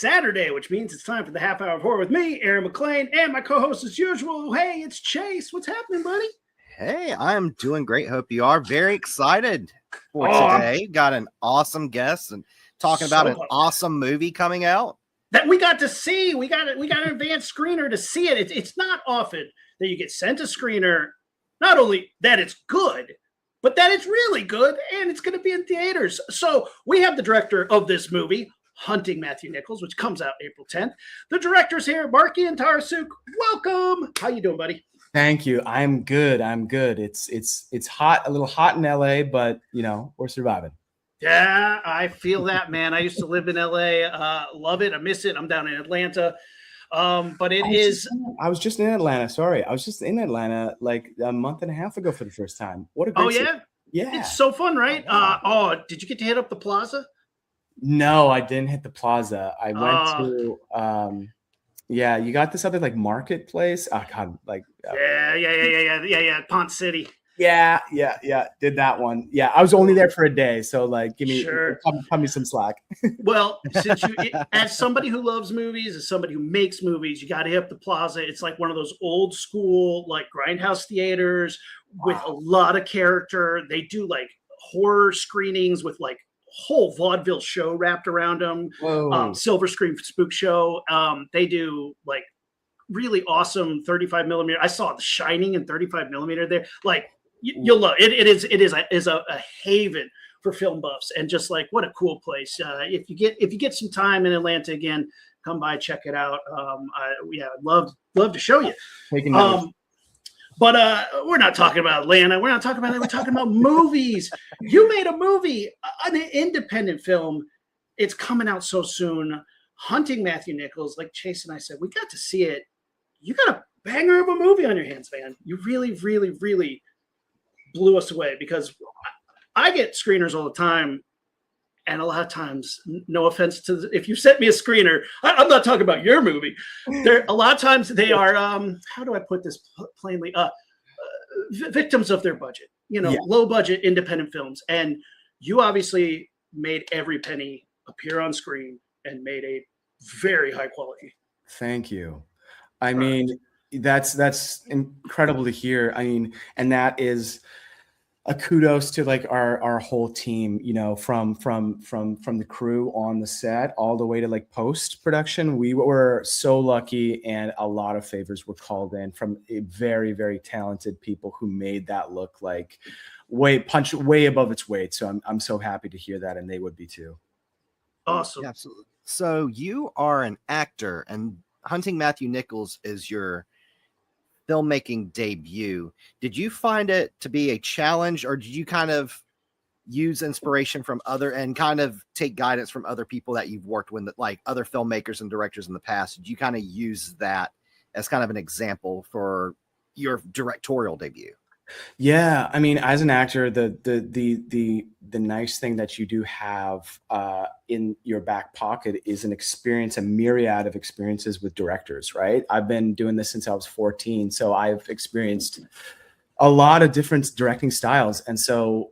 Saturday, which means it's time for the half hour of horror with me, Aaron McLean, and my co-host as usual. Hey, it's Chase. What's happening, buddy? Hey, I'm doing great. Hope you are. Very excited for today. Got an awesome guest and talking about an awesome movie coming out that we got to see. We got an advanced screener to see it. It's not often that you get sent a screener. Not only that it's good, but that it's really good, and it's going to be in theaters. So we have the director of this movie, Hunting Matthew Nichols, which comes out April 10th. The director's here, Markian Tarasiuk. Welcome. How you doing, buddy? Thank you. I'm good. It's hot, a little hot in LA, but you know, we're surviving. Yeah, I feel that, man. I used to live in LA. Love it. I miss it. I'm down in Atlanta. But I was just in Atlanta. Sorry. I was just in Atlanta like a month and a half ago for the first time. What a great city. Yeah. It's so fun, right? Did you get to hit up the plaza? No, I didn't hit the plaza. I went to you got this other like marketplace. Pont City. Yeah. Did that one. Yeah, I was only there for a day, so like cut me some slack. Well, since as somebody who loves movies, as somebody who makes movies, you got to hit up the plaza. It's like one of those old school like grindhouse theaters with a lot of character. They do like horror screenings with like whole vaudeville show wrapped around them. Silver screen spook show. They do like really awesome 35 millimeter. I saw The Shining in 35 millimeter there. Like you'll love it. It is a haven for film buffs, and just like what a cool place. If you get some time in Atlanta again, come by, check it out. I'd love to show you. But we're not talking about Atlanta. We're not talking about that. We're talking about movies. You made a movie, an independent film. It's coming out so soon. Hunting Matthew Nichols, like Chase and I said, we got to see it. You got a banger of a movie on your hands, man. You really, really, really blew us away, because I get screeners all the time. And a lot of times, no offense to if you sent me a screener, I'm not talking about your movie. A lot of times they are, how do I put this plainly? Victims of their budget, low budget independent films. And you obviously made every penny appear on screen and made a very high quality. Thank you. I mean, that's incredible to hear. I mean, and that is a kudos to like our whole team, from the crew on the set all the way to like post production. We were so lucky, and a lot of favors were called in from very, very talented people who made that look like way above its weight. So I'm so happy to hear that, and they would be too. Awesome. Yeah, absolutely. So you are an actor, and Hunting Matthew Nichols is your filmmaking debut. Did you find it to be a challenge, or did you kind of use inspiration from other and kind of take guidance from other people that you've worked with, like other filmmakers and directors in the past? Did you kind of use that as kind of an example for your directorial debut? Yeah, I mean, as an actor, the nice thing that you do have in your back pocket is an experience, a myriad of experiences with directors, right? I've been doing this since I was 14, so I've experienced a lot of different directing styles. And so,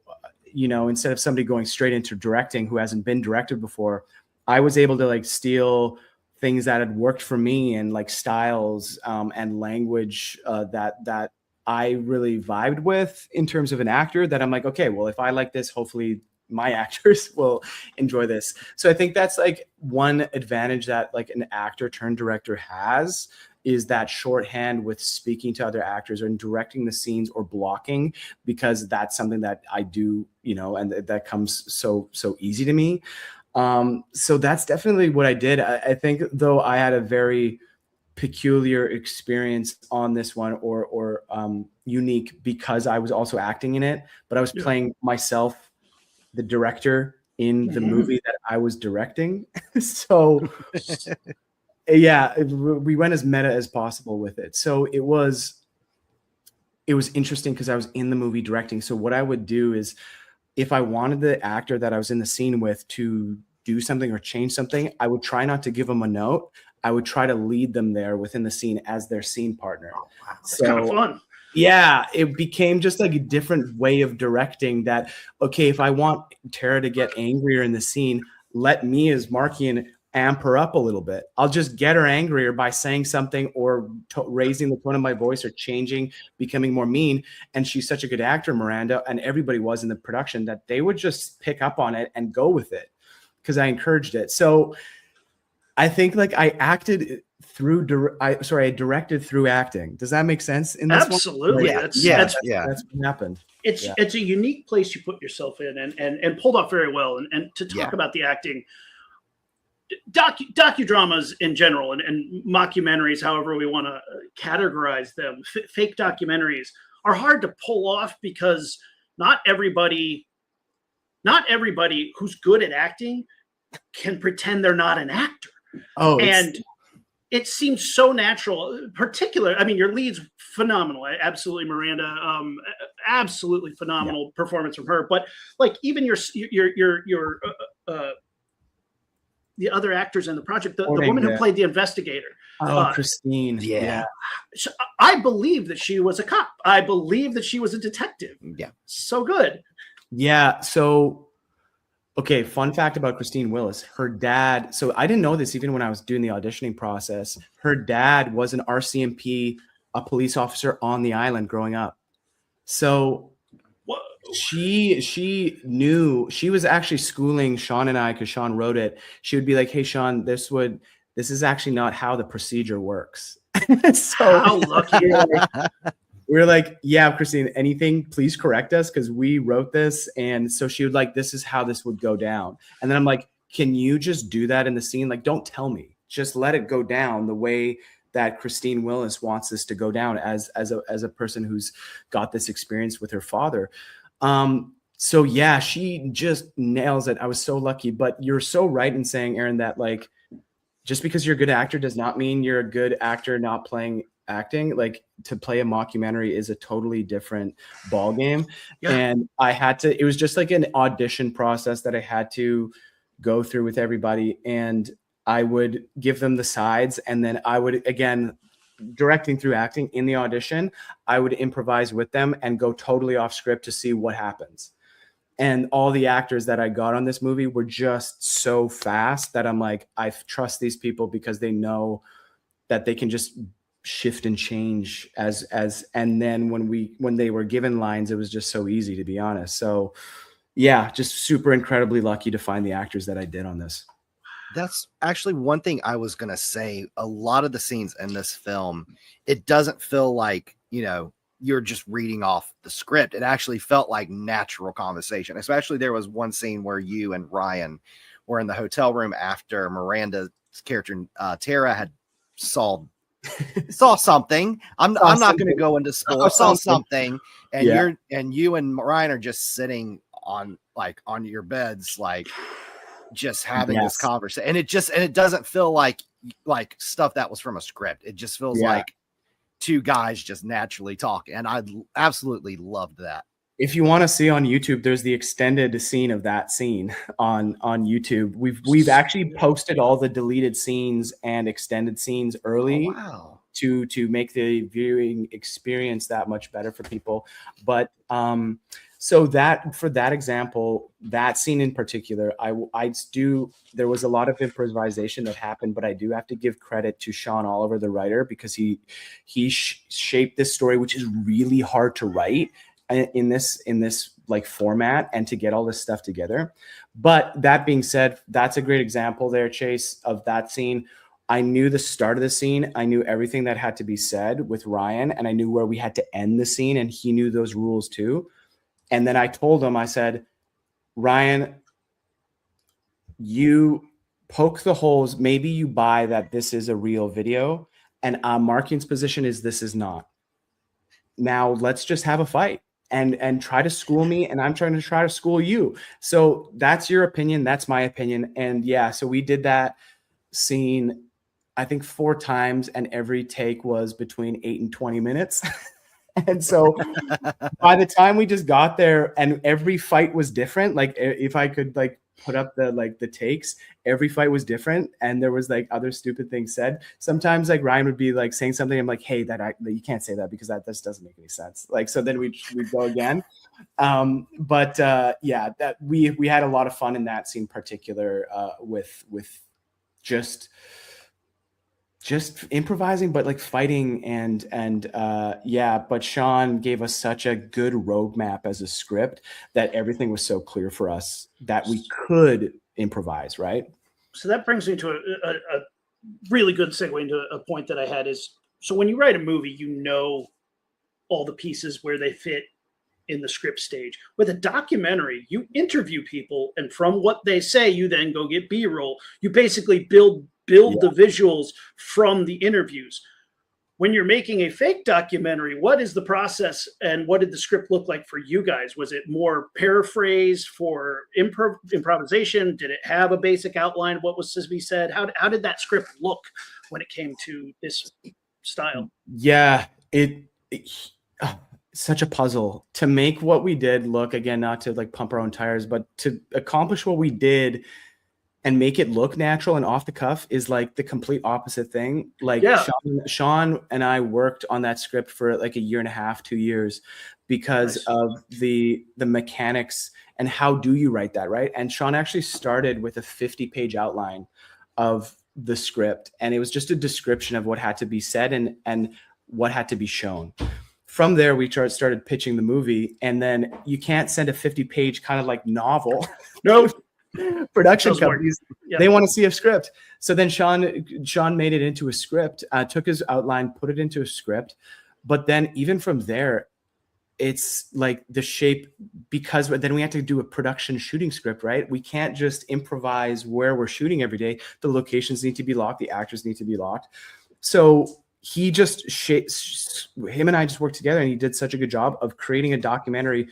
instead of somebody going straight into directing who hasn't been directed before, I was able to like steal things that had worked for me, and like styles and language that I really vibed with in terms of an actor, that I'm like, okay, well, if I like this, hopefully my actors will enjoy this. So I think that's like one advantage that like an actor turned director has, is that shorthand with speaking to other actors and directing the scenes or blocking, because that's something that I do, and that comes so easy to me. So that's definitely what I did. I think though I had a very peculiar experience on this one, or unique, because I was also acting in it, but I was playing myself, the director, in the movie that I was directing. So we went as meta as possible with it. So it was interesting because I was in the movie directing. So what I would do is, if I wanted the actor that I was in the scene with to do something or change something, I would try not to give them a note. I would try to lead them there within the scene as their scene partner. Oh, wow. That's kind of fun. Yeah, it became just like a different way of directing that, okay, if I want Tara to get angrier in the scene, let me as Markian amp her up a little bit. I'll just get her angrier by saying something or raising the tone of my voice or changing, becoming more mean. And she's such a good actor, Miranda, and everybody was in the production, that they would just pick up on it and go with it because I encouraged it. So I think like I acted through, I directed through acting. Does that make sense? In this Absolutely. one? That's what happened. It's a unique place you put yourself in, and pulled off very well. And to talk about the acting, docudramas in general, and mockumentaries, however we want to categorize them, fake documentaries are hard to pull off because not everybody who's good at acting can pretend they're not an actor. And it seems so natural. I mean, your lead's phenomenal. Absolutely, Miranda. Absolutely phenomenal performance from her. But like even your the other actors in the project, the woman who played the investigator. Christine. Yeah. I believe that she was a cop. I believe that she was a detective. Yeah. So good. Yeah. So, okay. Fun fact about Christine Willis, her dad. So I didn't know this even when I was doing the auditioning process. Her dad was an RCMP, a police officer on the island growing up. So she knew, she was actually schooling Sean and I, because Sean wrote it. She would be like, hey, Sean, this is actually not how the procedure works. So how lucky. We're like, yeah, Christine, anything, please correct us, because we wrote this. And so she would like, this is how this would go down. And then I'm like, can you just do that in the scene? Like, don't tell me, just let it go down the way that Christine Willis wants this to go down as a person who's got this experience with her father. So yeah, she just nails it. I was so lucky. But you're so right in saying, Aaron, that like, just because you're a good actor does not mean you're a good actor not playing acting. Like, to play a mockumentary is a totally different ball game. Yeah. And it was just like an audition process that I had to go through with everybody. And I would give them the sides, and then I would, again, directing through acting in the audition, I would improvise with them and go totally off script to see what happens. And all the actors that I got on this movie were just so fast that I'm like, I trust these people because they know that they can just shift and change and then when they were given lines, it was just so easy, to be honest. So yeah, just super incredibly lucky to find the actors that I did on this. That's actually one thing I was going to say. A lot of the scenes in this film, it doesn't feel like, you're just reading off the script. It actually felt like natural conversation. Especially there was one scene where you and Ryan were in the hotel room after Miranda's character, Tara, had saw something. I'm not going to go into spoilers. Saw something. And you and Ryan are just sitting on your beds, like, just having this conversation, and it doesn't feel like stuff that was from a script. It just feels like two guys just naturally talking, and I absolutely loved that. If you want to see on YouTube, there's the extended scene of that scene on YouTube. We've actually posted all the deleted scenes and extended scenes early. Oh, wow. To make the viewing experience that much better for people. But so that, for that example, that scene in particular, there was a lot of improvisation that happened, but I do have to give credit to Sean Oliver, the writer, because he shaped this story, which is really hard to write in this like format and to get all this stuff together. But that being said, that's a great example there, Chase, of that scene. I knew the start of the scene. I knew everything that had to be said with Ryan, and I knew where we had to end the scene, and he knew those rules too. And then I told him, I said, Ryan, you poke the holes. Maybe you buy that this is a real video, and Markian's position is this is not. Now let's just have a fight and try to school me, and I'm trying to school you. So that's your opinion. That's my opinion. And yeah, so we did that scene, I think 4 times, and every take was between 8 and 20 minutes. And so by the time we just got there, and every fight was different, like if I could like put up the takes, every fight was different, and there was like other stupid things said. Sometimes like Ryan would be like saying something, I'm like, hey, that you can't say that because that just doesn't make any sense. Like, so then we'd go again. Yeah, that we had a lot of fun in that scene particular with just improvising, but like fighting and yeah. But Sean gave us such a good roadmap as a script that everything was so clear for us that we could improvise, right? So that brings me to a really good segue into a point that I had is, so when you write a movie, you know all the pieces where they fit in the script stage. With a documentary, you interview people, and from what they say, you then go get B-roll. You basically build the visuals from the interviews. When you're making a fake documentary, what is the process, and what did the script look like for you guys? Was it more paraphrase for improvisation? Did it have a basic outline of what was to be said? How did that script look when it came to this style? Yeah, such a puzzle to make what we did look, again, not to like pump our own tires, but to accomplish what we did and make it look natural and off the cuff is like the complete opposite thing. Like Sean and I worked on that script for like a year and a half, 2 years, because of the mechanics and how do you write that, right? And Sean actually started with a 50-page outline of the script, and it was just a description of what had to be said and what had to be shown. From there, we started pitching the movie, and then you can't send a 50-page kind of like novel. No. Production companies, they want to see a script. So then Sean made it into a script, took his outline, put it into a script. But then even from there, it's like the shape, because then we have to do a production shooting script, right? We can't just improvise where we're shooting every day. The locations need to be locked. The actors need to be locked. So he just him and I just worked together, and he did such a good job of creating a documentary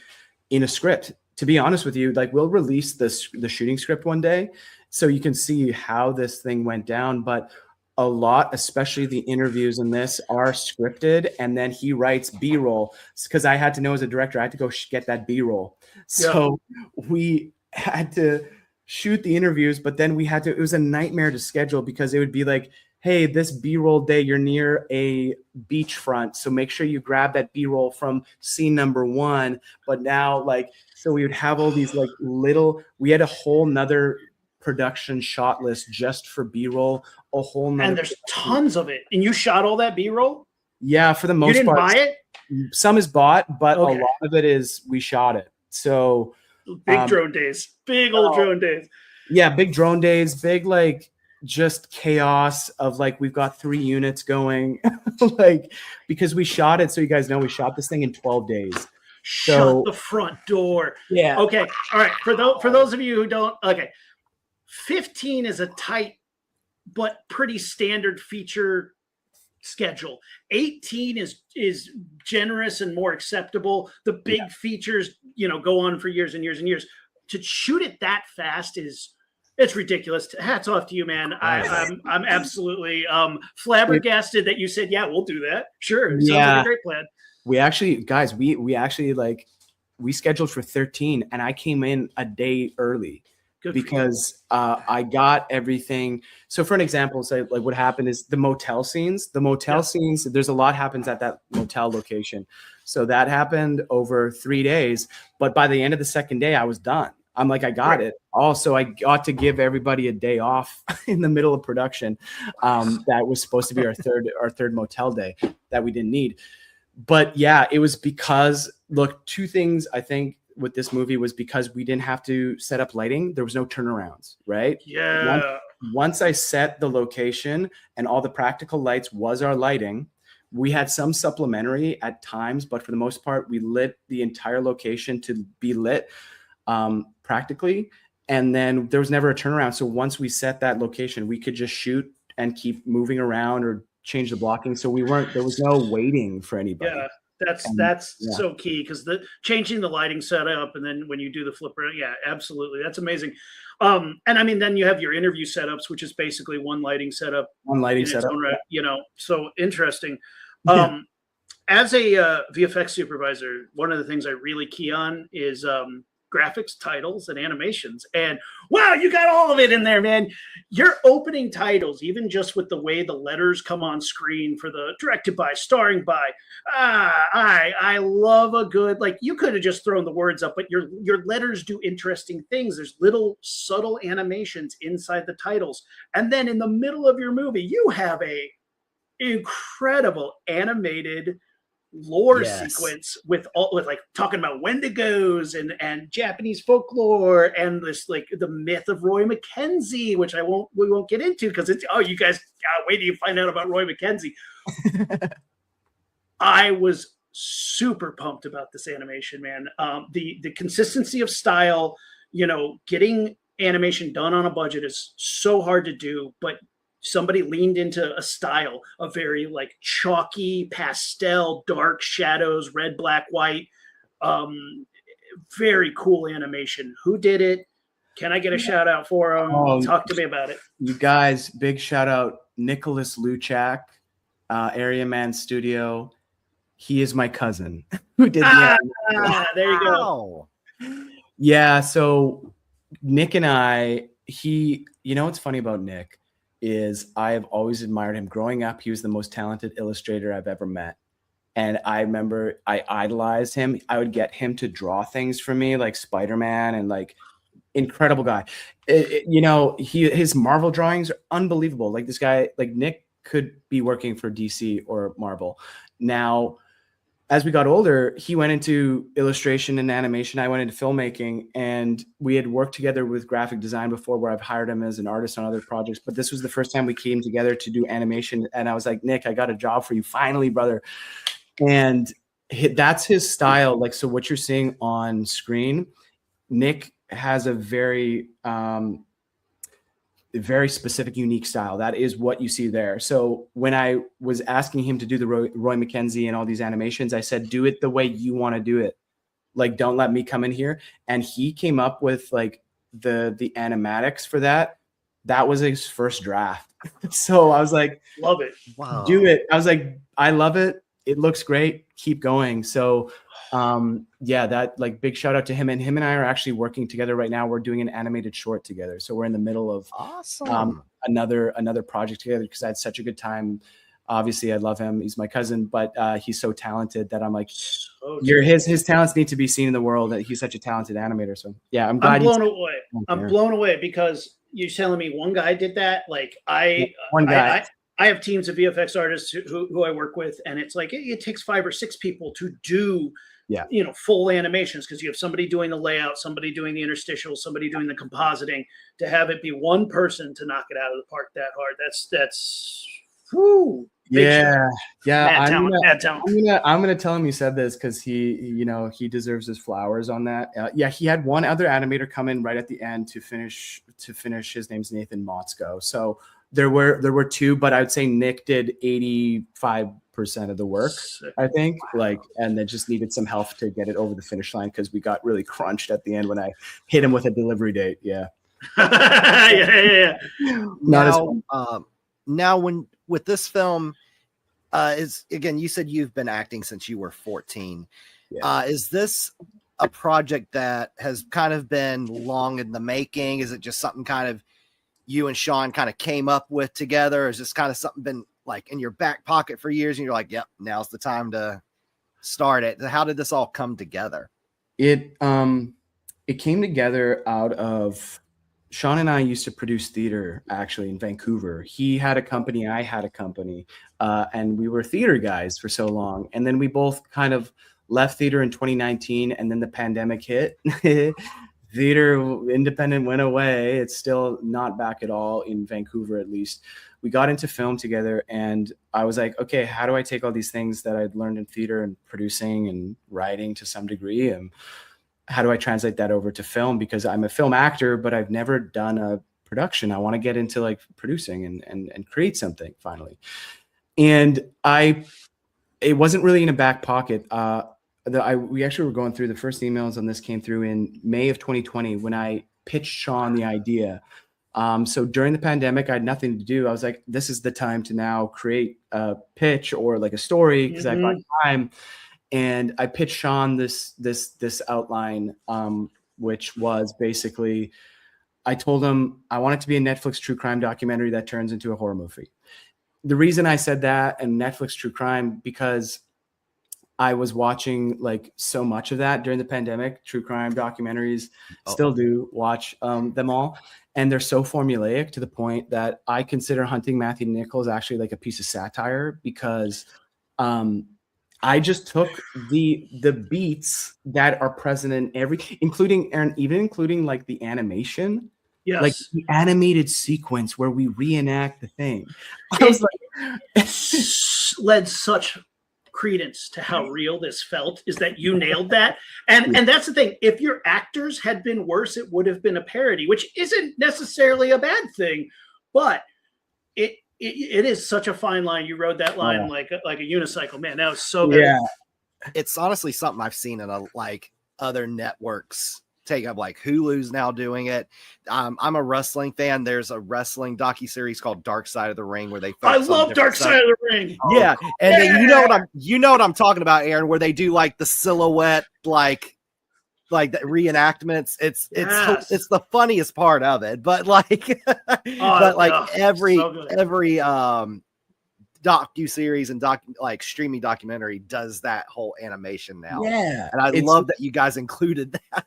in a script. To be honest with you, like, we'll release the shooting script one day so you can see how this thing went down. But a lot, especially the interviews in this, are scripted, and then he writes B-roll, because I had to know as a director, I had to go get that B-roll. So we had to shoot the interviews, but then it was a nightmare to schedule, because it would be like, hey, this B-roll day, you're near a beachfront, so make sure you grab that B-roll from scene number 1. But now, like, so we would have all these like we had a whole nother production shot list just for B-roll, and there's tons of it. And you shot all that B-roll? Yeah, for the most part. You didn't buy it? Some is bought, but a lot of it is we shot it. So big drone days, big old drone days. Yeah, big drone days, big like just chaos of like, we've got 3 units going, like, because we shot it. So you guys know, we shot this thing in 12 days. Shut the front door. Yeah. Okay. All right. For those of you who don't, 15 is a tight but pretty standard feature schedule. 18 is generous and more acceptable. The big features, go on for years and years and years. To shoot it that fast it's ridiculous. Hats off to you, man. I'm absolutely flabbergasted that you said, yeah, we'll do that. Sure. Sounds like a great plan. We actually, guys, we actually we scheduled for 13, and I came in a day early because I got everything. So for an example, say like what happened is the motel scenes, there's a lot happens at that motel location. So that happened over 3 days, but by the end of the second day, I was done. I'm like, I got it. Also, I got to give everybody a day off in the middle of production. That was supposed to be our third motel day that we didn't need. But yeah, it was because, look, 2 things I think with this movie was because we didn't have to set up lighting. There was no turnarounds, right? Yeah. Once I set the location and all the practical lights was our lighting, we had some supplementary at times, but for the most part, we lit the entire location to be lit practically. And then there was never a turnaround. So once we set that location, we could just shoot and keep moving around or change the blocking. So there was no waiting for anybody. Yeah, that's so key, because changing the lighting setup, and then when you do the flipper, yeah, absolutely, that's amazing. And I mean, then you have your interview setups, which is basically one lighting setup. So interesting. As a VFX supervisor, one of the things I really key on is graphics, titles, and animations. And wow, you got all of it in there, man. Your opening titles, even just with the way the letters come on screen for the directed by, starring by, I love a good, like, you could have just thrown the words up, but your letters do interesting things. There's little subtle animations inside the titles. And then in the middle of your movie, you have a incredible animated lore sequence with like talking about Wendigos and Japanese folklore and this, like, the myth of Roy Mackenzie, which we won't get into because it's, oh, you guys wait till you find out about Roy Mackenzie. I was super pumped about this animation, man. The consistency of style, getting animation done on a budget is so hard to do, but somebody leaned into a style, a very like chalky pastel, dark shadows, red, black, white, very cool animation. Who did it? Can I get a shout out for him? Talk to me about it. You guys, big shout out, Nicholas Luchak, Area Man Studio. He is my cousin who did the there you go. Yeah, so Nick and I, what's funny about Nick is I have always admired him. Growing up, he was the most talented illustrator I've ever met. And I remember I idolized him. I would get him to draw things for me, like Spider-Man, and like, incredible guy. His Marvel drawings are unbelievable. Like, this guy, like Nick, could be working for DC or Marvel. Now, as we got older, he went into illustration and animation. I went into filmmaking, and we had worked together with graphic design before, where I've hired him as an artist on other projects. But this was the first time we came together to do animation. And I was like, Nick, I got a job for you finally, brother. And that's his style. Like, so what you're seeing on screen, Nick has a very specific, unique style. That is what you see there. So when I was asking him to do the Roy Mackenzie and all these animations, I said, do it the way you want to do it. Like, don't let me come in here. And he came up with like the animatics for that. That was his first draft. So I was like, love it. Wow. Do it. I was like, I love it. It looks great. Keep going. So that, like, big shout out to him. And him and I are actually working together right now. We're doing an animated short together. So we're in the middle of another project together, because I had such a good time. Obviously, I love him. He's my cousin, but he's so talented that I'm like, his talents need to be seen in the world. That he's such a talented animator. So yeah, I'm glad. I'm blown away because you're telling me one guy did that. Like, one guy. I have teams of VFX artists who I work with, and it's like it takes 5 or 6 people to do full animations, because you have somebody doing the layout, somebody doing the interstitial, somebody doing the compositing. To have it be one person to knock it out of the park that hard, that's whew. Yeah. Mad talent. I'm gonna tell him you said this, because he deserves his flowers on that. He had one other animator come in right at the end to finish. His name's Nathan Motzko. So there were 2, but I would say Nick did 85% of the work, I think. Wow. And they just needed some help to get it over the finish line, because we got really crunched at the end when I hit him with a delivery date. Yeah. yeah. Now, when with this film, you said you've been acting since you were 14. Yeah. Is this a project that has kind of been long in the making? Is it just something kind of you and Sean kind of came up with together? Or is this kind of something been like in your back pocket for years and you're like, yep, now's the time to start it? How did this all come together? It came together out of, Sean and I used to produce theater actually in Vancouver. He had a company, I had a company, and we were theater guys for so long. And then we both kind of left theater in 2019, and then the pandemic hit. Theater independent went away. It's still not back at all in Vancouver, at least. We got into film together, and I was like, okay, how do I take all these things that I'd learned in theater and producing and writing to some degree, and how do I translate that over to film? Because I'm a film actor, but I've never done a production. I want to get into like producing and create something finally. And it wasn't really in a back pocket. We actually were going through the first emails on this came through in May of 2020 when I pitched Sean the idea. So during the pandemic, I had nothing to do. I was like, this is the time to now create a pitch or like a story, because I've got time. And I pitched Sean this outline. which was basically, I told him I want it to be a Netflix true crime documentary that turns into a horror movie. The reason I said that, and Netflix true crime, because I was watching like so much of that during the pandemic, true crime documentaries, still do watch them all. And they're so formulaic to the point that I consider Hunting Matthew Nichols actually like a piece of satire, because I just took the beats that are present in every, including, and even including like the animation, like Yes. the animated sequence where we reenact the thing. I was like, led such credence to how real this felt, is that you nailed that. And that's the thing. If your actors had been worse, it would have been a parody, which isn't necessarily a bad thing, but it is such a fine line. You rode that line like a unicycle, man. That was so good. Yeah. It's honestly something I've seen in like other networks take up, like Hulu's now doing it. I'm a wrestling fan. There's a wrestling docuseries called Dark Side of the Ring where they I love Dark Side of the Ring. Yeah. And then you know what I'm talking about, Aaron, where they do like the silhouette, like the reenactments. It's the funniest part of it, but like every docu-series and streaming documentary does that whole animation now. Yeah. And I love that you guys included that.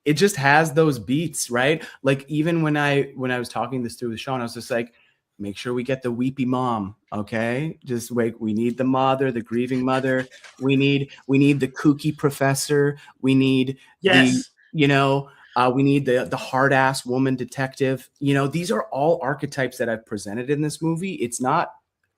It just has those beats, right? Like even when I was talking this through with Sean, I was just like, make sure we get the weepy mom, okay? Just wait, we need the mother, the grieving mother. We need the kooky professor. We need we need the hard ass woman detective. You know, these are all archetypes that I've presented in this movie. It's not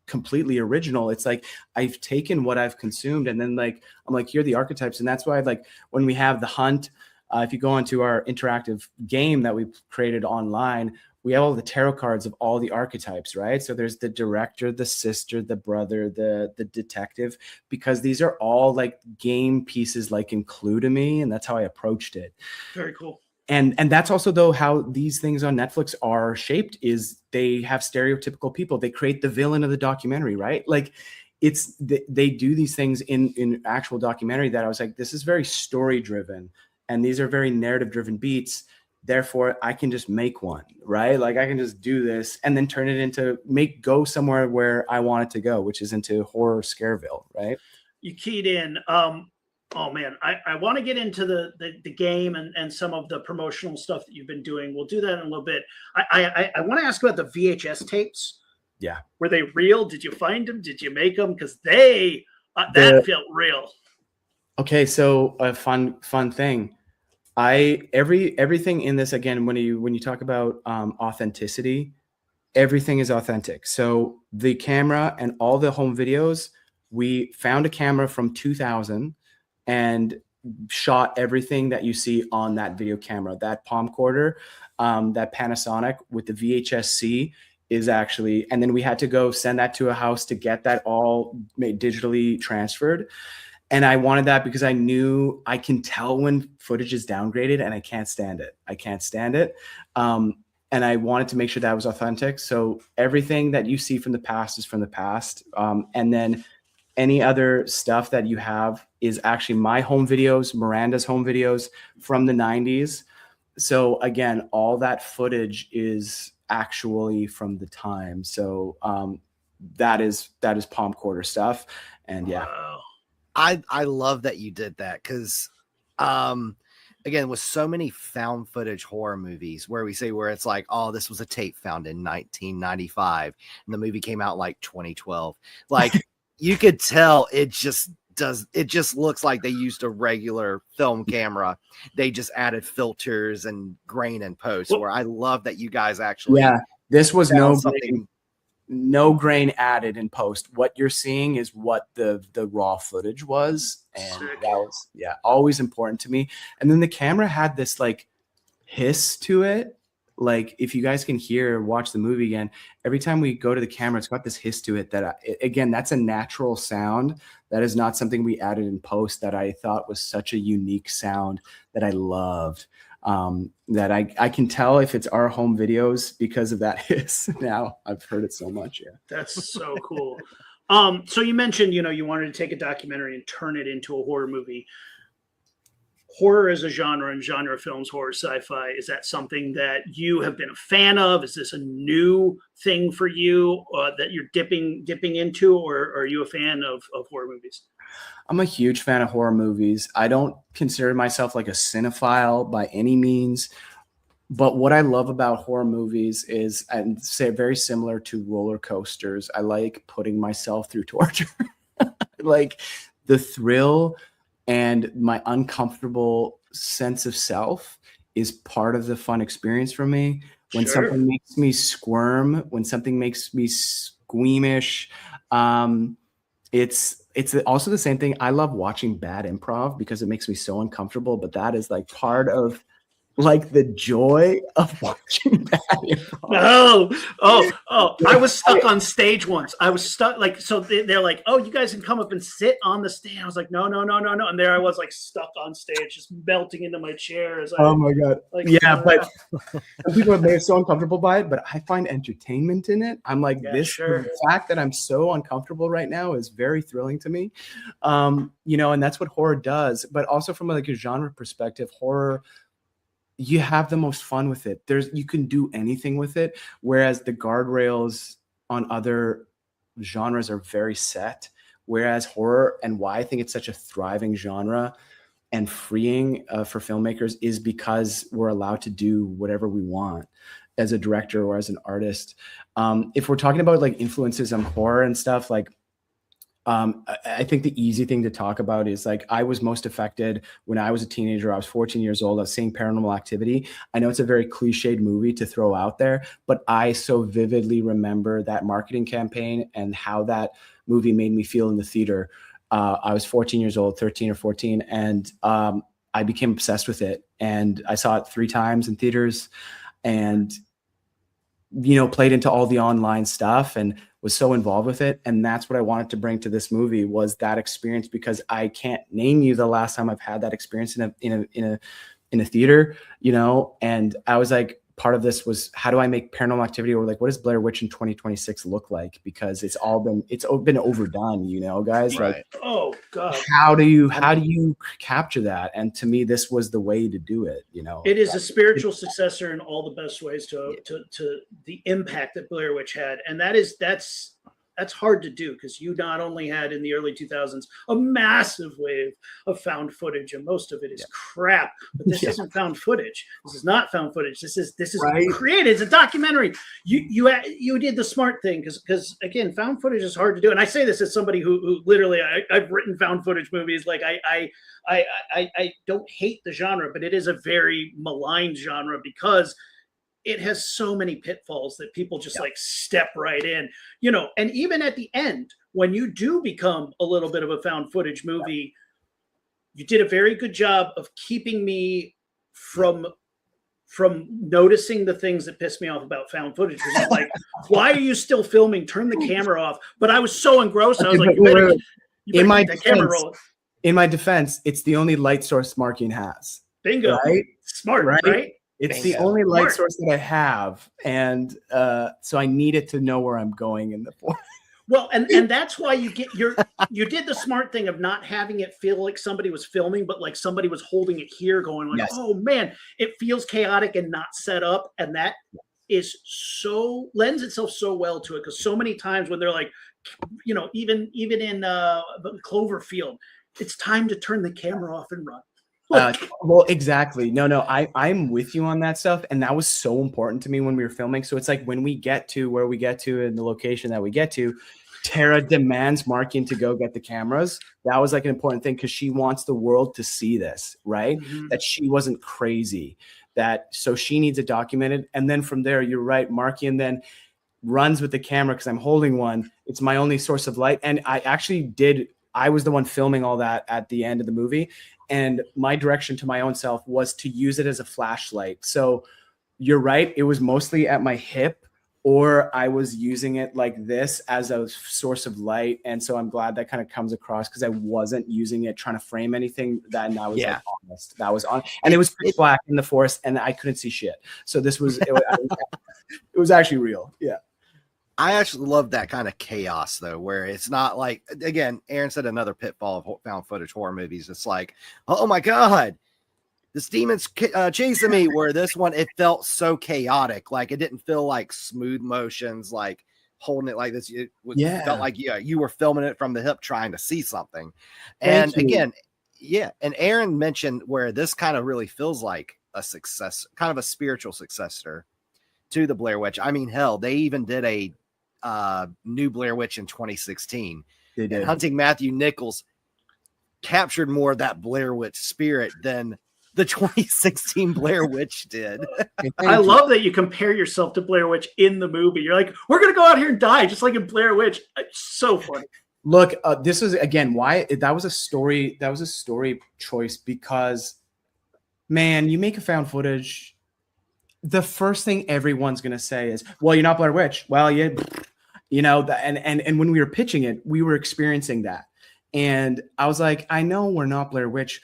completely original. It's like I've taken what I've consumed, and then like I'm like, here are the archetypes, and that's why like when we have the hunt. If you go into our interactive game that we created online, we have all the tarot cards of all the archetypes, right? So there's the director, the sister, the brother, the detective, because these are all like game pieces, like in Clue to me, and that's how I approached it. Very cool. And that's also though how these things on Netflix are shaped, is they have stereotypical people. They create the villain of the documentary, right? Like they do these things in actual documentary that I was like, this is very story driven. And these are very narrative driven beats. Therefore, I can just make one, right? Like I can just do this and then turn it into go somewhere where I want it to go, which is into horror Scareville, right? You keyed in. Oh man, I want to get into the game and some of the promotional stuff that you've been doing. We'll do that in a little bit. I want to ask about the VHS tapes. Yeah. Were they real? Did you find them? Did you make them? Because that felt real. Okay, so a fun thing. Everything in this, again, when you talk about authenticity, everything is authentic. So the camera and all the home videos, we found a camera from 2000 and shot everything that you see on that video camera. That Palmcorder, that Panasonic with the VHS-C is actually, and then we had to go send that to a house to get that all digitally transferred. And I wanted that because I knew I can tell when footage is downgraded and I can't stand it. And I wanted to make sure that was authentic. So everything that you see from the past is from the past. And then any other stuff that you have is actually my home videos, Miranda's home videos from the 90s. So again, all that footage is actually from the time. So that is Palmcorder stuff. And yeah. Wow. I love that you did that, because again, with so many found footage horror movies where it's like, oh, this was a tape found in 1995 and the movie came out like 2012, like you could tell it just looks like they used a regular film camera. They just added filters and grain and post. Where I love that you guys actually this was no grain added in post. What you're seeing is what the raw footage was. And that was, always important to me. And then the camera had this like hiss to it. Like if you guys can watch the movie again, every time we go to the camera, it's got this hiss to it that again, that's a natural sound. That is not something we added in post, that I thought was such a unique sound that I loved. That I can tell if it's our home videos because of that hiss. Now I've heard it so much. Yeah. That's so cool. So you mentioned, you wanted to take a documentary and turn it into a horror movie. horror as a genre and genre films, horror, sci-fi, is that something that you have been a fan of? Is this a new thing for you that you're dipping into, or are you a fan of horror movies? I'm a huge fan of horror movies. I don't consider myself like a cinephile by any means, but what I love about horror movies is, and say very similar to roller coasters, I like putting myself through torture. Like the thrill and my uncomfortable sense of self is part of the fun experience for me. When something makes me squirm, when something makes me squeamish, it's also the same thing. I love watching bad improv because it makes me so uncomfortable, but that is like part of like the joy of watching bad improv. Oh, I was stuck on stage once. I was stuck, like, so they're like, oh, you guys can come up and sit on the stage. I was like, no. And there I was, like, stuck on stage, just melting into my chair. Oh my God. Like, yeah, but some people are made so uncomfortable by it, but I find entertainment in it. I'm like, the fact that I'm so uncomfortable right now is very thrilling to me. You know, and that's what horror does. But also from like a genre perspective, horror, you have the most fun with it. You can do anything with it, whereas the guardrails on other genres are very set. Whereas horror, and why I think it's such a thriving genre and freeing for filmmakers, is because we're allowed to do whatever we want as a director or as an artist. If we're talking about like influences on horror and stuff, like I think the easy thing to talk about is like, I was most affected when I was a teenager. I was 14 years old. I was seeing Paranormal Activity. I know it's a very cliched movie to throw out there, but I so vividly remember that marketing campaign and how that movie made me feel in the theater. I was 14 years old, 13 or 14, and I became obsessed with it. And I saw it 3 times in theaters, and you know, played into all the online stuff and was so involved with it. And that's what I wanted to bring to this movie, was that experience, because I can't name you the last time I've had that experience in a theater, you know. And I was like, part of this was, how do I make Paranormal Activity, or like, what does Blair Witch in 2026 look like? Because it's been overdone, you know, guys. Right. Like, oh God, how do you capture that? And to me, this was the way to do it. You know, it is a spiritual successor in all the best ways to the impact that Blair Witch had, and that's hard to do, because you not only had in the early 2000s a massive wave of found footage, and most of it is crap, but this isn't found footage. This is not found footage. This is right. Created. It's a documentary. You did the smart thing, because again, found footage is hard to do. And I say this as somebody who literally, I've written found footage movies. Like I don't hate the genre, but it is a very maligned genre because it has so many pitfalls that people just like step right in, you know. And even at the end, when you do become a little bit of a found footage movie, you did a very good job of keeping me from noticing the things that piss me off about found footage. It's like, why are you still filming? Turn the camera off. But I was so engrossed. I was like, you better keep the camera rolling. In my defense, it's the only light source Markian has. Bingo. Right? Smart, right? It's the only light source that I have, and so I needed to know where I'm going in the forest. Well, and that's why you did the smart thing of not having it feel like somebody was filming, but like somebody was holding it here, going like, oh man, it feels chaotic and not set up, and that is lends itself so well to it, because so many times when they're like, you know, even in Cloverfield, it's time to turn the camera off and run. Well, exactly. No, I'm with you on that stuff. And that was so important to me when we were filming. So it's like, when we get to where we get to in the location that we get to, Tara demands Markian to go get the cameras. That was like an important thing, because she wants the world to see this, right? Mm-hmm. That she wasn't crazy. So she needs it documented. And then from there, you're right, Markian then runs with the camera, because I'm holding one. It's my only source of light. And I was the one filming all that at the end of the movie. And my direction to my own self was to use it as a flashlight. So you're right. It was mostly at my hip, or I was using it like this as a source of light. And so I'm glad that kind of comes across, because I wasn't using it trying to frame anything. And I was like, honest. That was on. And it was pitch black in the forest, and I couldn't see shit. So it was actually real. Yeah. I actually love that kind of chaos, though, where it's not like, again, Aaron said another pitfall of found footage horror movies. It's like, oh my God, this demon's chasing me. Where this one, it felt so chaotic. Like it didn't feel like smooth motions, like holding it like this. It was, felt like you were filming it from the hip, trying to see something. And again, and Aaron mentioned where this kind of really feels like a success, kind of a spiritual successor to the Blair Witch. I mean, hell, they even did a new Blair Witch in 2016. They did. And Hunting Matthew Nichols captured more of that Blair Witch spirit than the 2016 Blair Witch did. I love that you compare yourself to Blair Witch in the movie. You're like, we're going to go out here and die just like in Blair Witch. It's so funny. Look, this is again why that was a story. That was a story choice because, man, you make a found footage. The first thing everyone's going to say is, well, you're not Blair Witch. Well, you know, and when we were pitching it, we were experiencing that. And I was like, I know we're not Blair Witch.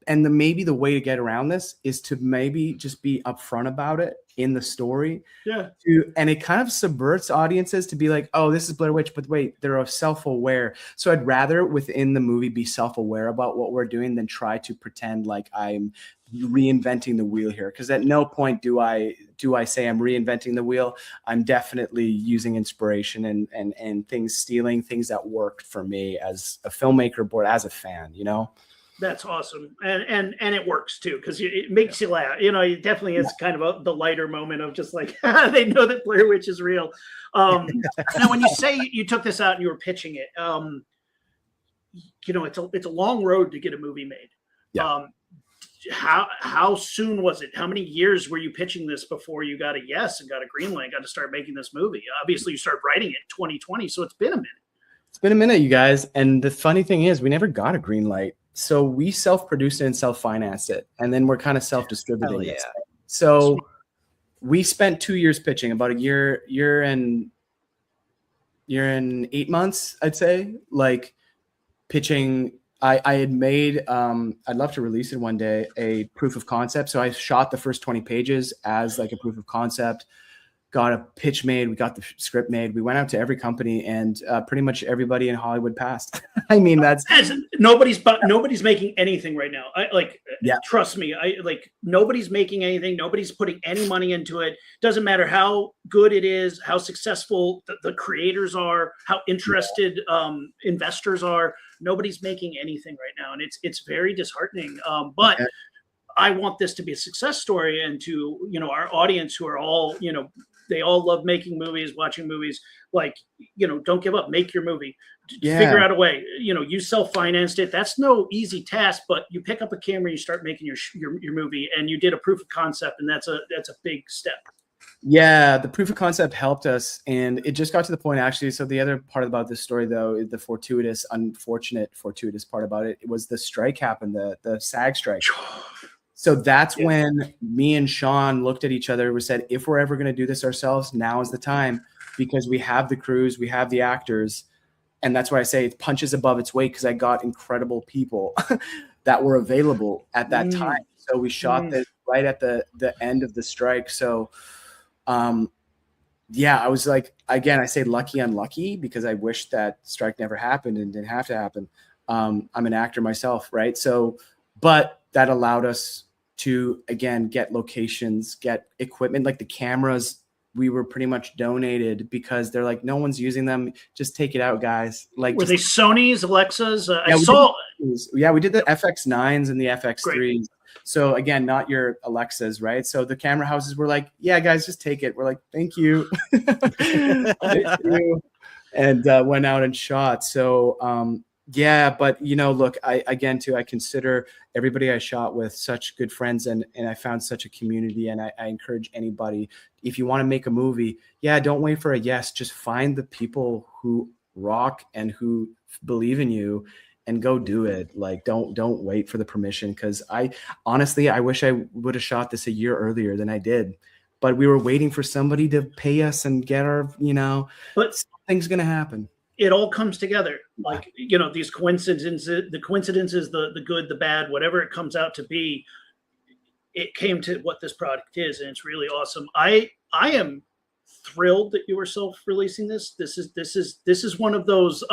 And maybe the way to get around this is to maybe just be upfront about it in the story. Yeah. And it kind of subverts audiences to be like, oh, this is Blair Witch, but wait, they're self-aware. So I'd rather within the movie be self-aware about what we're doing than try to pretend like I'm reinventing the wheel here. Because at no point do I say I'm reinventing the wheel. I'm definitely using inspiration and stealing things that worked for me as a filmmaker, but as a fan, you know? That's awesome, and it works too because it makes you laugh. You know, it definitely is kind of the lighter moment of just like they know that Blair Witch is real. Now, when you say you took this out and you were pitching it, you know, it's a long road to get a movie made. Yeah. How soon was it? How many years were you pitching this before you got a yes and got a green light, got to start making this movie? Obviously, you started writing it in 2020, so it's been a minute. It's been a minute, you guys. And the funny thing is, we never got a green light. So we self-produced it and self-financed it. And then we're kind of self-distributing it. So we spent 2 years pitching, about a year and 8 months, I'd say, like pitching. I had made, I'd love to release it one day, a proof of concept. So I shot the first 20 pages as like a proof of concept, got a pitch made, we got the script made, we went out to every company, and pretty much everybody in Hollywood passed. I mean, that's nobody's making anything right now. Trust me, nobody's making anything. Nobody's putting any money into it. Doesn't matter how good it is, how successful the creators are, how interested investors are. Nobody's making anything right now, and it's very disheartening. But I want this to be a success story, and to, you know, our audience who are all, you know, they all love making movies, watching movies. Like, you know, don't give up. Make your movie. Figure out a way. You know, you self-financed it. That's no easy task, but you pick up a camera, you start making your movie, and you did a proof of concept, and that's a big step. Yeah, the proof of concept helped us, and it just got to the point actually. So the other part about this story, though, the unfortunate part about it was the strike happened, the SAG strike. So that's when me and Sean looked at each other and said, if we're ever going to do this ourselves, now is the time, because we have the crews, we have the actors. And that's why I say it punches above its weight, because I got incredible people that were available at that time. So we shot this right at the end of the strike. So, I was like, again, I say lucky, unlucky, because I wish that strike never happened and didn't have to happen. I'm an actor myself, right? So, but that allowed us to, again, get locations, get equipment, like the cameras. We were pretty much donated because they're like, no one's using them. Just take it out, guys. Like, were they Sony's, Alexas? We did the FX9s and the FX3s. Great. So again, not your Alexas, right? So the camera houses were like, yeah, guys, just take it. We're like, thank you. Thank you. And went out and shot. So, but you know, look, I consider everybody I shot with such good friends, and I found such a community. And I encourage anybody, if you want to make a movie, don't wait for a yes. Just find the people who rock and who believe in you, and go do it. Like, don't wait for the permission. Because I honestly wish I would have shot this a year earlier than I did. But we were waiting for somebody to pay us and get our, you know, but something's gonna happen. It all comes together, like, you know, these coincidences, the good, the bad, whatever it comes out to be, it came to what this product is, and it's really awesome. I am thrilled that you are self-releasing this. This is one of those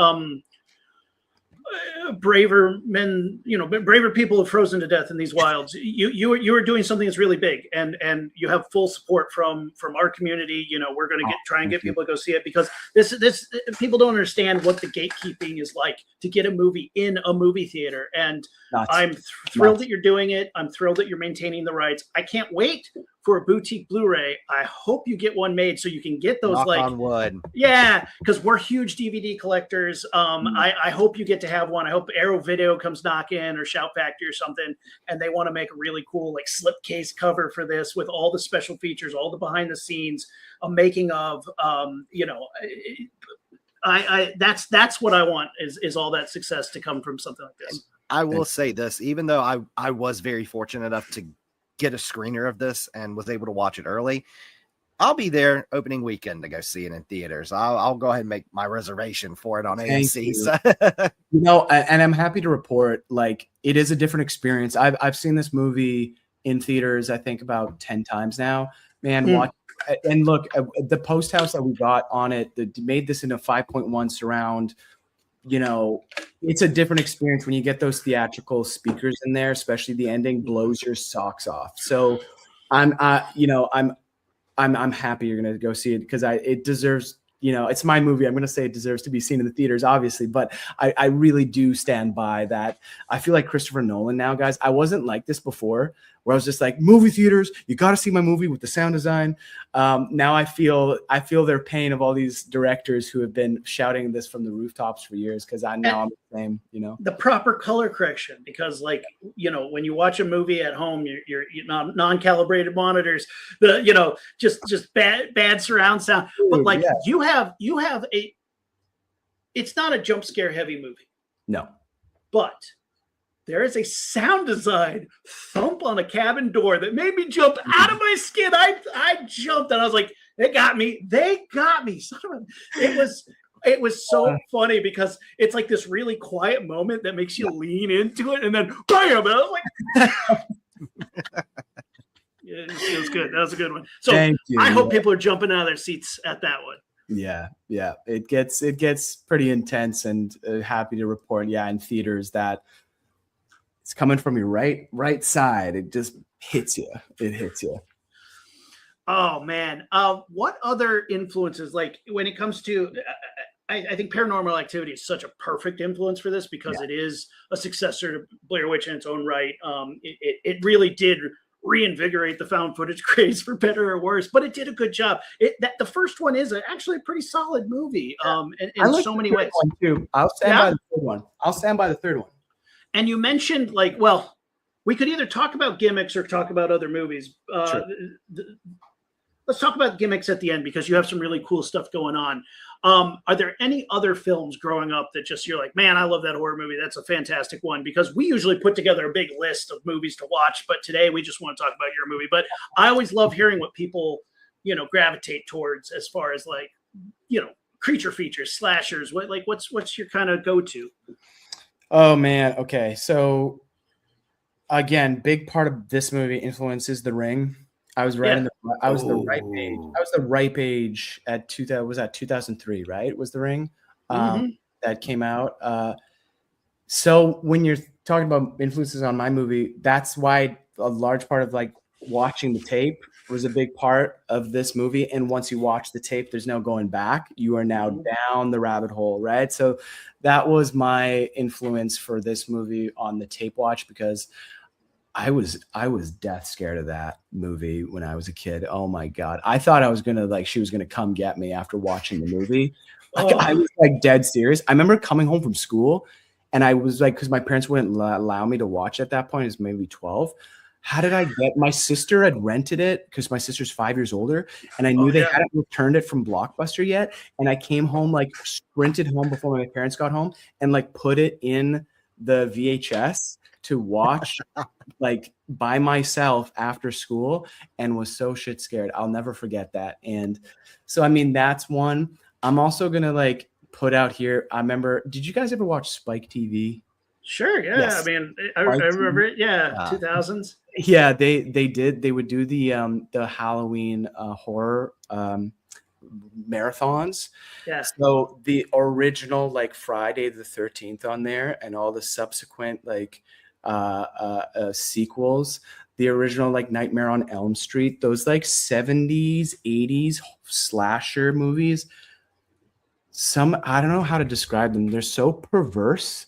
braver men, braver people have frozen to death in these wilds. You are doing something that's really big, and you have full support from our community. We're going to try and get people to go see it, because this people don't understand what the gatekeeping is like to get a movie in a movie theater. And I'm thrilled that you're doing it. I'm thrilled that you're maintaining the rights. I can't wait for a boutique Blu-ray. I hope you get one made so you can get those. Knock on wood. Yeah, because we're huge DVD collectors. I hope you get to have one. I hope Arrow Video comes knocking, or Shout Factory or something, and they want to make a really cool slipcase cover for this with all the special features, all the behind the scenes, a making of. That's what I want is all that success to come from something like this. I will say this, even though I was very fortunate enough to get a screener of this and was able to watch it early, I'll be there opening weekend to go see it in theaters. I'll go ahead and make my reservation for it on AMC. And I'm happy to report, it is a different experience. I've seen this movie in theaters, I think about 10 times now, man. Watch. And look, the post house that we got on it, that made this into 5.1 surround. It's a different experience when you get those theatrical speakers in there, especially the ending blows your socks off. So I'm happy you're going to go see it, because it deserves, it's my movie. I'm going to say it deserves to be seen in the theaters, obviously, but I really do stand by that. I feel like Christopher Nolan now, guys. I wasn't like this before, where I was just like, movie theaters, you got to see my movie with the sound design. Now I feel their pain of all these directors who have been shouting this from the rooftops for years, because I'm the same, The proper color correction, because when you watch a movie at home, you're non-calibrated monitors, just bad surround sound. But you have it's not a jump scare heavy movie. No. But there is a sound design thump on a cabin door that made me jump out of my skin. I jumped and I was like, they got me. It was so funny, because it's like this really quiet moment that makes you lean into it, and then bam! And I was like, yeah, it feels good. That was a good one. So I hope people are jumping out of their seats at that one. Yeah. It gets pretty intense, and happy to report, in theaters, that it's coming from your right side. It just hits you. It hits you. Oh man. What other influences, when it comes to, I think Paranormal Activity is such a perfect influence for this, because it is a successor to Blair Witch in its own right. It really did reinvigorate the found footage craze, for better or worse, but it did a good job. The first one is actually a pretty solid movie in so many ways. Too. I'll stand by the third one. And you mentioned we could either talk about gimmicks or talk about other movies. Sure. Let's talk about gimmicks at the end, because you have some really cool stuff going on. Are there any other films growing up that just you're like, man, I love that horror movie. That's a fantastic one, because we usually put together a big list of movies to watch, but today we just want to talk about your movie. But I always love hearing what people, gravitate towards as far as creature features, slashers. What's your kind of go-to? Oh man. Okay. So again, big part of this movie influences The Ring. I was right I was the ripe age. I was the ripe age at 2003, right? Was The Ring that came out. So when you're talking about influences on my movie, that's why a large part of watching the tape was a big part of this movie. And once you watch the tape, there's no going back. You are now down the rabbit hole, right? So that was my influence for this movie on the tape watch, because I was death scared of that movie when I was a kid. Oh my God. I thought I was going to she was going to come get me after watching the movie. I was dead serious. I remember coming home from school, and I was because my parents wouldn't allow me to watch at that point. It was maybe 12. How did I get? My sister had rented it, because my sister's 5 years older, and I knew they hadn't returned it from Blockbuster yet. And I came home, sprinted home before my parents got home, and put it in the VHS to watch by myself after school, and was so shit scared. I'll never forget that. And so, that's one. I'm also going to put out here. I remember, did you guys ever watch Spike TV? Sure. Yeah. Yes. I remember it. Yeah. 2000s. Yeah. They did. They would do the Halloween horror marathons. Yeah. So the original like Friday the 13th on there and all the subsequent like sequels, the original like Nightmare on Elm Street, those like 70s, 80s slasher movies. I don't know how to describe them. They're so perverse.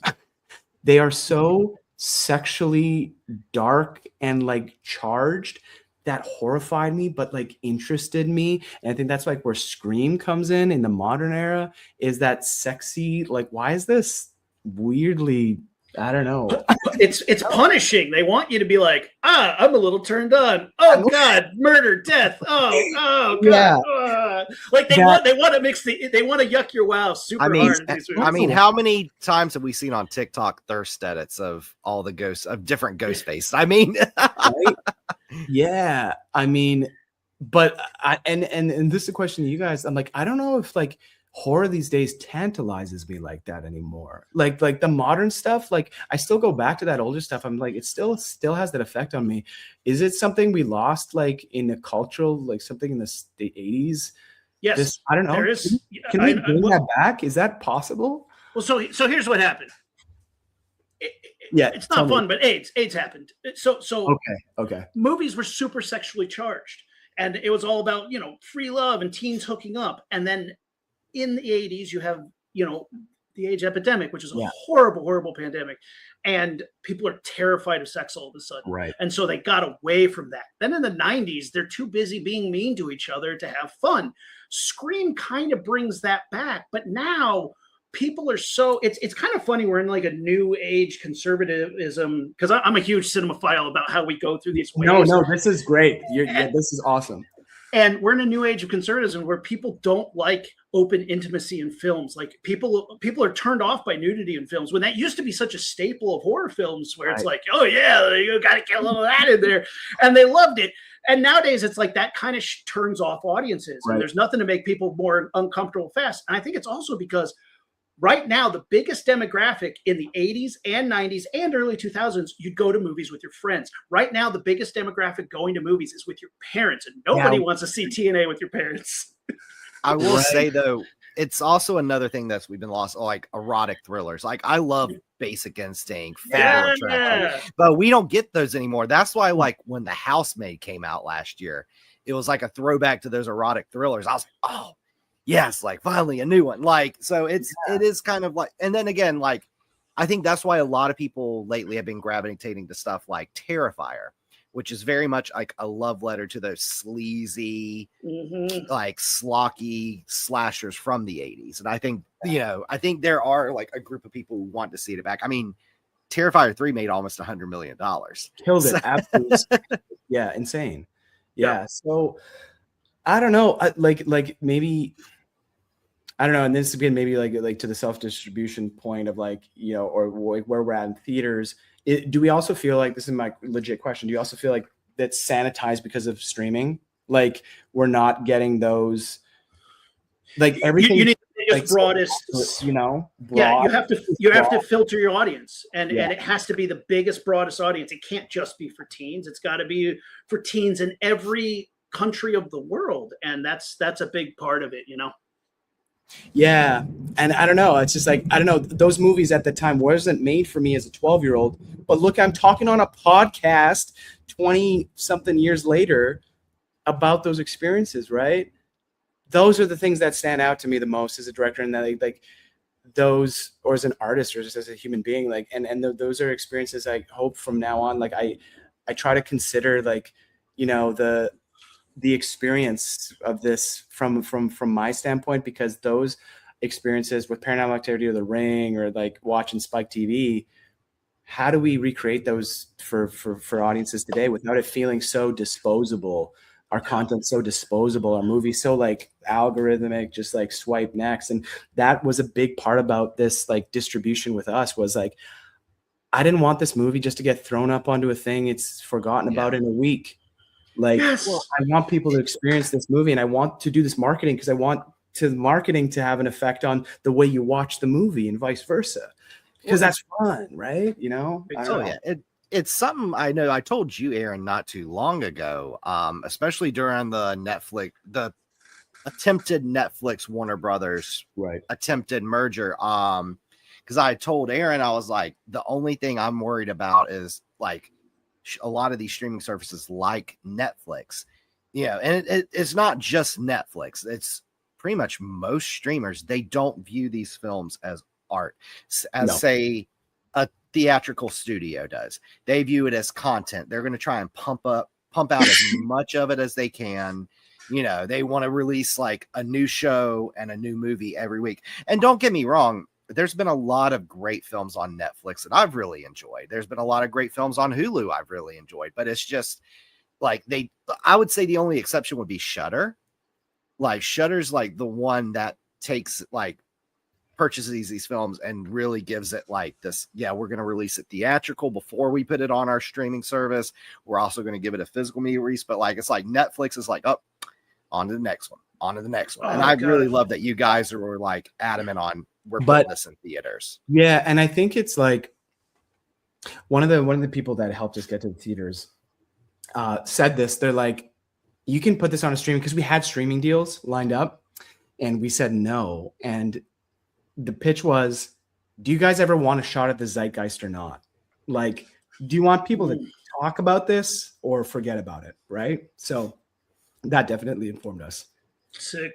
They are so sexually dark and like charged that horrified me, but like interested me. And I think that's like where Scream comes in the modern era, is that sexy, like, why is this weirdly, I don't know. It's punishing. They want you to be like, I'm a little turned on. Oh God, murder, death. Oh God. Yeah. Like they want to they want to yuck your wow super hard in these movies. I mean, how many times have we seen on TikTok thirst edits of all the ghosts of different ghost faces? I mean, right? Yeah. I mean, but and this is a question to you guys. I'm like, I don't know if like horror these days tantalizes me like that anymore. Like the modern stuff, like I still go back to that older stuff. I'm like, it still has that effect on me. Is it something we lost like in the cultural, like something in the 80s? Yes. I don't know. There is. Can we bring that back? Is that possible? Well, so here's what happened. Yeah, it's not fun, but AIDS happened. So okay. Movies were super sexually charged, and it was all about free love and teens hooking up. And then in the 80s, you have the AIDS epidemic, which is a horrible pandemic, and people are terrified of sex all of a sudden. Right. And so they got away from that. Then in the 90s, they're too busy being mean to each other to have fun. Scream kind of brings that back, but now people are so it's kind of funny. We're in like a new age conservatism, because I'm a huge cinemaphile about how we go through these waves. No, this is great. This is awesome. And we're in a new age of conservatism where people don't like open intimacy in films. Like people are turned off by nudity in films, when that used to be such a staple of horror films, where it's like, oh yeah, you got to get a little of that in there, and they loved it. And nowadays it's like that kind of turns off audiences, and there's nothing to make people more uncomfortable fast. And I think it's also because right now, the biggest demographic in the 80s and 90s and early 2000s, you'd go to movies with your friends. Right now, the biggest demographic going to movies is with your parents, and nobody wants to see TNA with your parents. I will say, though, it's also another thing that's we've been lost, like erotic thrillers. Like I love Basic Instinct, Fatal Attraction, but we don't get those anymore. That's why, like when The Housemaid came out last year, it was like a throwback to those erotic thrillers. I was like, oh. Yes, like finally a new one. Like, so it is kind of like, and then again, like, I think that's why a lot of people lately have been gravitating to stuff like Terrifier, which is very much like a love letter to those sleazy, like schlocky slashers from the 80s. And I think, I think there are like a group of people who want to see it back. I mean, Terrifier 3 made almost $100 million. Killed it. Absolutely. Yeah. Insane. Yeah. So I don't know. Like maybe, I don't know. And this again, maybe like to the self-distribution point of like, or where we're at in theaters. Do we also feel like, this is my legit question, do you also feel like that's sanitized because of streaming? Like we're not getting those, like everything. You need the biggest, broadest, broad, yeah, you have to filter your audience, and it has to be the biggest, broadest audience. It can't just be for teens. It's got to be for teens in every country of the world, and that's a big part of it. Yeah. And I don't know, it's just like, I don't know, those movies at the time wasn't made for me as a 12-year-old, but look, I'm talking on a podcast 20 something years later about those experiences, right? Those are the things that stand out to me the most as a director, and that like those, or as an artist, or just as a human being, like, and those are experiences I hope from now on, like I try to consider like, the experience of this from my standpoint, because those experiences with Paranormal Activity or The Ring or like watching Spike TV, how do we recreate those for audiences today without it feeling so disposable? Our content so disposable, our movies so like algorithmic, just like swipe next. And that was a big part about this like distribution with us, was like, I didn't want this movie just to get thrown up onto a thing it's forgotten about in a week. Like, I want people to experience this movie, and I want to do this marketing because I want marketing to have an effect on the way you watch the movie and vice versa. Because that's fun, right? It's something I know I told you, Aaron, not too long ago, especially during the Netflix, the attempted Netflix Warner Brothers Right. attempted merger. Because I told Aaron, I was like, the only thing I'm worried about is like a lot of these streaming services like Netflix, and it's not just Netflix. It's pretty much most streamers. They don't view these films as art, as say a theatrical studio does. They view it as content. They're going to try and pump out as much of it as they can. They want to release like a new show and a new movie every week. And don't get me wrong, there's been a lot of great films on Netflix that I've really enjoyed. There's been a lot of great films on Hulu I've really enjoyed, but it's just like I would say the only exception would be Shudder. Like Shudder's like the one that takes like purchases these films and really gives it like this. Yeah, we're going to release it theatrical before we put it on our streaming service. We're also going to give it a physical media release, but like, it's like Netflix is like, on to the next one, on to the next one. And I really love that you guys were like adamant on we're putting this in theaters. Yeah. And I think it's like one of the people that helped us get to the theaters said this. They're like, you can put this on a streaming, because we had streaming deals lined up and we said no. And the pitch was, do you guys ever want a shot at the zeitgeist or not? Like, do you want people to talk about this or forget about it? Right. So that definitely informed us. Sick.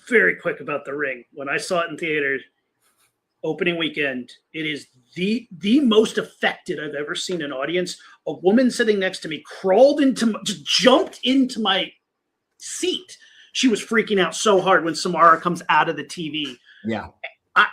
Very quick about The Ring. When I saw it in theaters, opening weekend, it is the most affected I've ever seen an audience. A woman sitting next to me just jumped into my seat. She was freaking out so hard when Samara comes out of the TV. Yeah.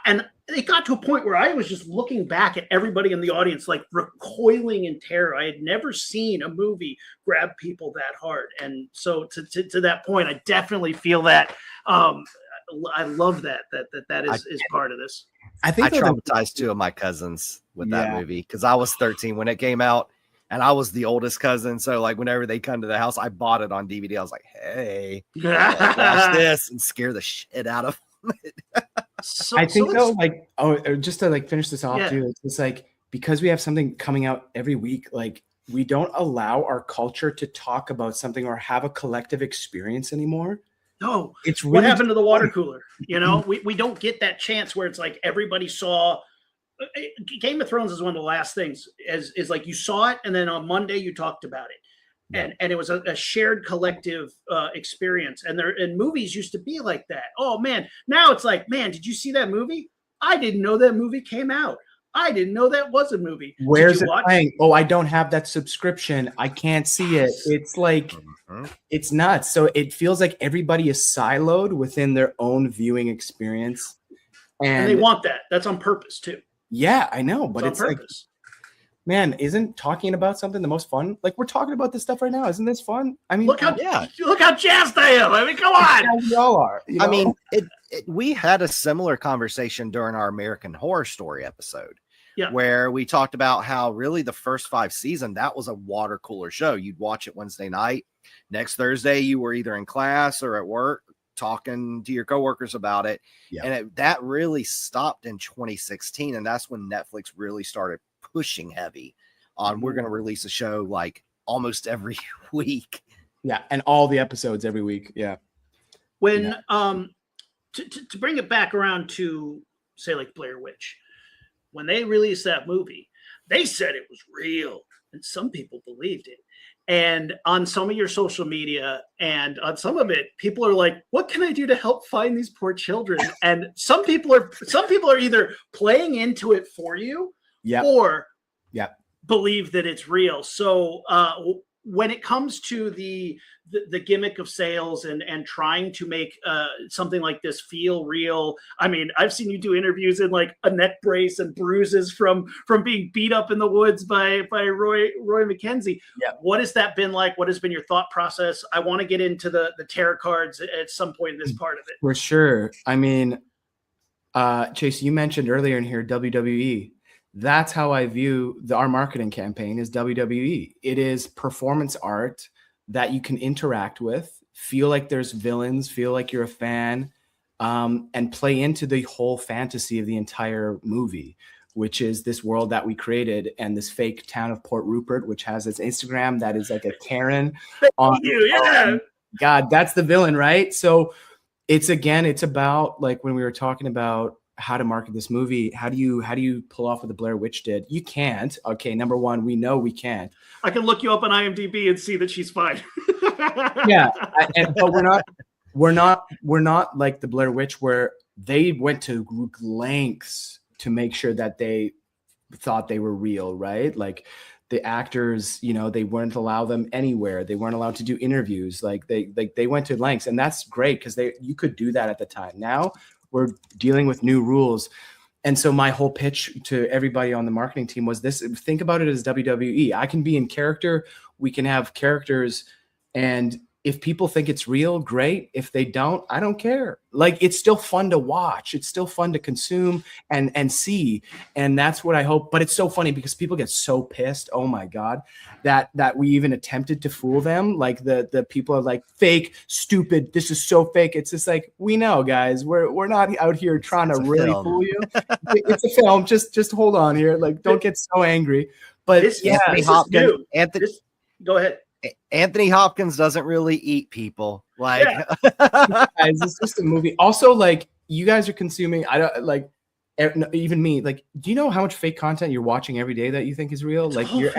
And it got to a point where I was just looking back at everybody in the audience, like recoiling in terror. I had never seen a movie grab people that hard. And so to that point, I definitely feel that. I love that is part of this. I traumatized two of my cousins with that movie because I was 13 when it came out and I was the oldest cousin. So like whenever they come to the house, I bought it on DVD. I was like, hey, watch this, and scare the shit out of them. Just to like finish this off too, it's like, because we have something coming out every week, like we don't allow our culture to talk about something or have a collective experience anymore. No, it's really what happened to the water cooler? We don't get that chance where it's like everybody saw. Game of Thrones is one of the last things. Is like you saw it, and then on Monday you talked about it, and it was a shared collective experience. And movies used to be like that. Oh man, now it's like, man, did you see that movie? I didn't know that movie came out. I didn't know that was a movie. Where's it playing? Oh, I don't have that subscription. I can't see it. It's like, it's nuts. So it feels like everybody is siloed within their own viewing experience. And they want that. That's on purpose too. Yeah, I know. But it's like, purpose. Man, isn't talking about something the most fun? Like we're talking about this stuff right now. Isn't this fun? I mean, look how jazzed I am. I mean, come on. We all are. I mean, we had a similar conversation during our American Horror Story episode, where we talked about how really the first 5 seasons, that was a water cooler show. You'd watch it Wednesday night. Next Thursday, you were either in class or at work talking to your coworkers about it. Yeah. And that really stopped in 2016. And that's when Netflix really started pushing heavy on we're going to release a show like almost every week. Yeah. And all the episodes every week. Yeah. When, to bring it back around to say like Blair Witch, when they released that movie, they said it was real and some people believed it. And on some of your social media and on some of it, people are like, what can I do to help find these poor children? And some people are either playing into it for you or believe that it's real. So when it comes to the gimmick of sales and trying to make something like this feel real, I mean, I've seen you do interviews in like a neck brace and bruises from being beat up in the woods by Roy McKenzie. Yeah. What has that been like? What has been your thought process? I want to get into the tarot cards at some point in this part of it. For sure. I mean, Chase, you mentioned earlier in here WWE. That's how I view our marketing campaign is WWE. It is performance art that you can interact with, feel like there's villains, feel like you're a fan, and play into the whole fantasy of the entire movie, which is this world that we created and this fake town of Port Rupert, which has its Instagram that is like a Karen God, that's the villain, right? So it's about like when we were talking about how to market this movie. How do you pull off what the Blair Witch did? You can't. Okay, number one, we know we can't. I can look you up on IMDb and see that she's fine. Yeah, but we're not like the Blair Witch, where they went to lengths to make sure that they thought they were real, right? Like the actors, they wouldn't allow them anywhere. They weren't allowed to do interviews. Like they went to lengths, and that's great because you could do that at the time. Now we're dealing with new rules. And so my whole pitch to everybody on the marketing team was this: think about it as WWE. I can be in character. We can have characters, and if people think it's real, great. If they don't, I don't care. Like, it's still fun to watch. It's still fun to consume and see. And that's what I hope. But it's so funny because people get so pissed. Oh my God, that we even attempted to fool them. Like the people are like, fake, stupid. This is so fake. It's just like, we know, guys, we're not out here trying to really fool you. It's a film. Just hold on here. Like, don't get so angry. But Anthony Hopkins, go ahead. Anthony Hopkins doesn't really eat people. Like, guys, it's just a movie. Also, like, you guys are consuming. I don't like, even me. Like, do you know how much fake content you're watching every day that you think is real? Like, you're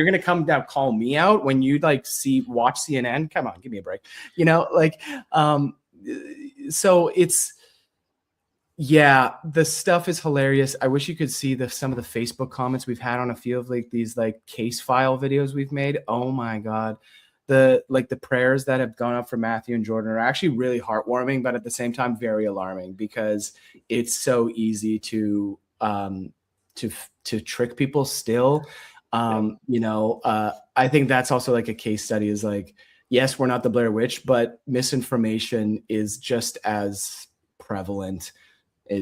gonna come down, call me out when you like watch CNN. Come on, give me a break. So it's. Yeah, the stuff is hilarious. I wish you could see some of the Facebook comments we've had on a few of like these like case file videos we've made. Oh my God. The prayers that have gone up for Matthew and Jordan are actually really heartwarming, but at the same time, very alarming because it's so easy to trick people still. I think that's also like a case study is like, yes, we're not the Blair Witch, but misinformation is just as prevalent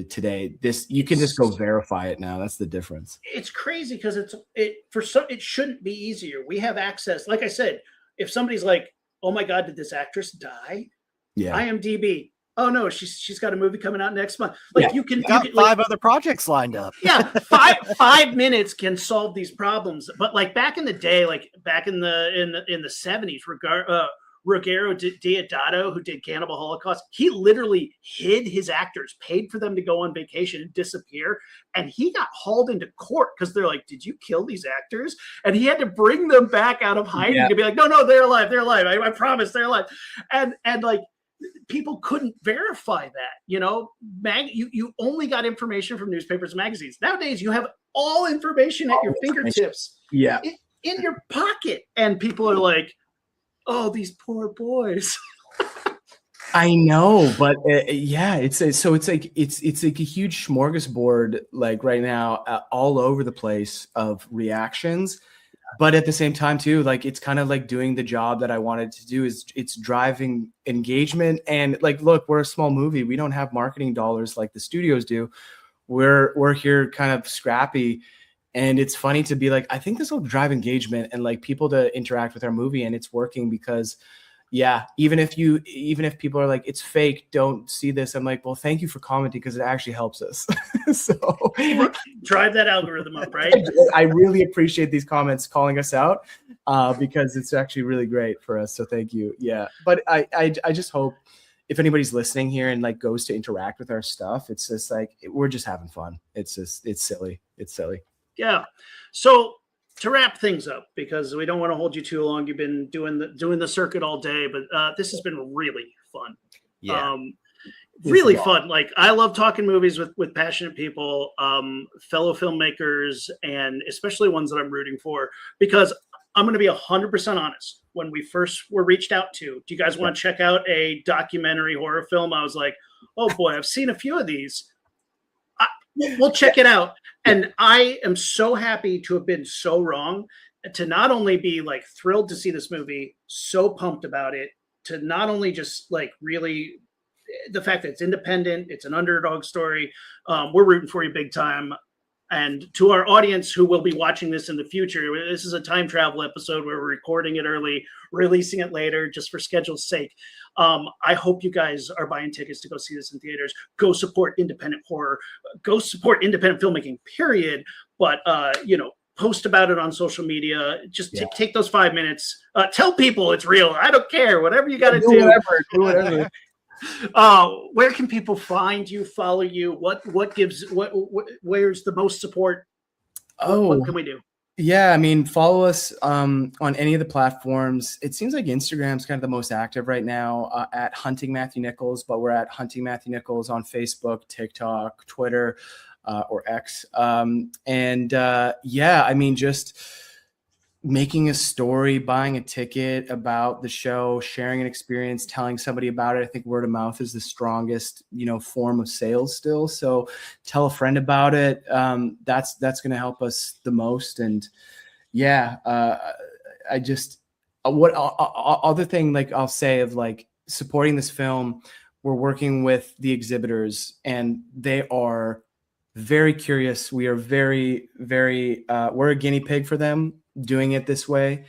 today. You can just go verify it now. That's the difference. It's crazy because it shouldn't be easier. We have access. Like I said, if somebody's like, "Oh my God, did this actress die?" Yeah. IMDb. Oh no, she's got a movie coming out next month. Like, you can five other projects lined up. Yeah, five minutes can solve these problems. But like back in the day, like back in the 70s, Ruggero Deodato, who did Cannibal Holocaust, he literally hid his actors, paid for them to go on vacation and disappear. And he got hauled into court because they're like, "Did you kill these actors?" And he had to bring them back out of hiding to be like, no, they're alive. They're alive. I promise they're alive. And like, people couldn't verify that, you only got information from newspapers and magazines. Nowadays, you have all information at your fingertips in your pocket. And people are like, "Oh, these poor boys." I know, but it's like a huge smorgasbord like right now all over the place of reactions. But at the same time too, like, it's kind of like doing the job that I wanted to do. It's driving engagement. And like, look, we're a small movie. We don't have marketing dollars like the studios do. We're here kind of scrappy. And it's funny to be like, I think this will drive engagement and like people to interact with our movie, and it's working because, even if people are like, "It's fake, don't see this," I'm like, well, thank you for commenting because it actually helps us. So drive that algorithm up, right? I really appreciate these comments calling us out because it's actually really great for us. So thank you. Yeah, but I just hope if anybody's listening here and like goes to interact with our stuff, it's just like we're just having fun. It's silly. It's silly. Yeah. So to wrap things up, because we don't want to hold you too long, you've been doing the circuit all day, but this has been really fun. Yeah. Really fun. Like, I love talking movies with passionate people, fellow filmmakers, and especially ones that I'm rooting for, because I'm going to be 100% honest. When we first were reached out to, "Do you guys want to check out a documentary horror film?" I was like, "Oh boy, I've seen a few of these. We'll check it out." And I am so happy to have been so wrong, to not only be like thrilled to see this movie, so pumped about it, to not only just like really the fact that it's independent, it's an underdog story. We're rooting for you big time. And to our audience who will be watching this in the future, this is a time travel episode where we're recording it early, releasing it later, just for schedule's sake. I hope you guys are buying tickets to go see this in theaters. Go support independent horror. Go support independent filmmaking, period. But, post about it on social media. Just Yeah. take those 5 minutes. Tell people it's real. I don't care. Whatever you got to Do whatever. Do whatever. Where can people find you, follow you? What gives where's the most support? What can we do? Yeah, I mean, follow us on any of the platforms. It seems like Instagram's kind of the most active right now at Hunting Matthew Nichols, but we're at Hunting Matthew Nichols on Facebook, TikTok, Twitter, or X. Yeah, I mean, just making a story, buying a ticket about the show, sharing an experience, telling somebody about it. I think word of mouth is the strongest, form of sales still. So tell a friend about it. That's going to help us the most. And yeah, I just, other thing, like I'll say of like supporting this film, we're working with the exhibitors and they are very curious. We are very, very, we're a guinea pig for them doing it this way.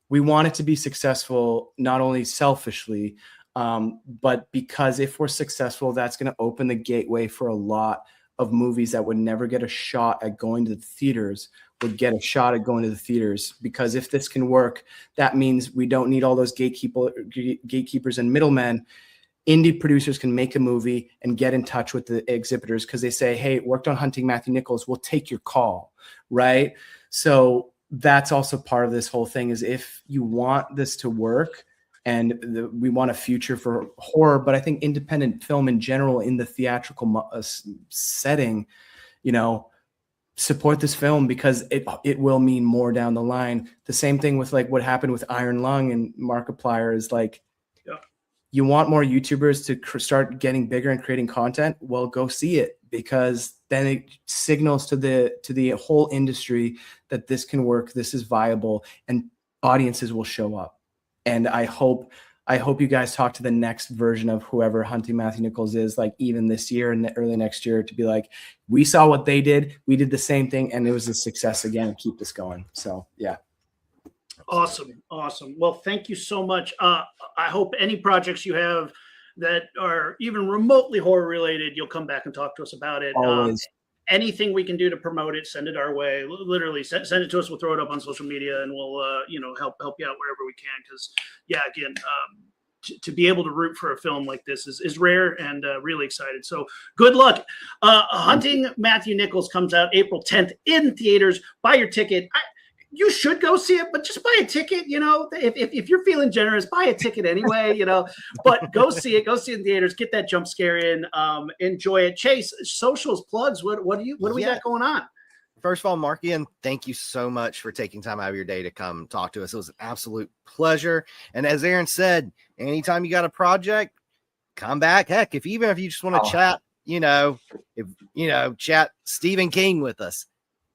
We want it to be successful, not only selfishly, but because if we're successful, that's going to open the gateway for a lot of movies that would never get a shot at going to the theaters would get a shot at going to the theaters. Because if this can work, that means we don't need all those gatekeepers and middlemen. Indie producers can make a movie and get in touch with the exhibitors because they say, hey, worked on Hunting Matthew Nichols, we'll take your call, right? So that's also part of this whole thing is if you want this to work and we want a future for horror, but I think independent film in general in the theatrical setting, support this film because it will mean more down the line. The same thing with like what happened with Iron Lung and Markiplier is like, you want more YouTubers to start getting bigger and creating content? Well, go see it because then it signals to the whole industry that this can work, this is viable, and audiences will show up. And I hope you guys talk to the next version of whoever Hunting Matthew Nichols is, like even this year and early next year, to be like, we saw what they did, we did the same thing, and it was a success again. Keep this going. So yeah. Awesome. Well, thank you so much. I hope any projects you have that are even remotely horror related, you'll come back and talk to us about it. Always. Anything we can do to promote it, send it our way. Literally, send it to us. We'll throw it up on social media, and we'll help you out wherever we can. Because again, to be able to root for a film like this is rare, and really excited. So good luck. Hunting Matthew Nichols comes out April 10th in theaters. Buy your ticket. You should go see it, but just buy a ticket. If you're feeling generous, buy a ticket anyway. But go see it. Go see it in theaters. Get that jump scare in. Enjoy it. Chase, socials, plugs. What do we got going on? First of all, Markian, thank you so much for taking time out of your day to come talk to us. It was an absolute pleasure. And as Aaron said, anytime you got a project, come back. Heck, if you just want to chat, chat Stephen King with us.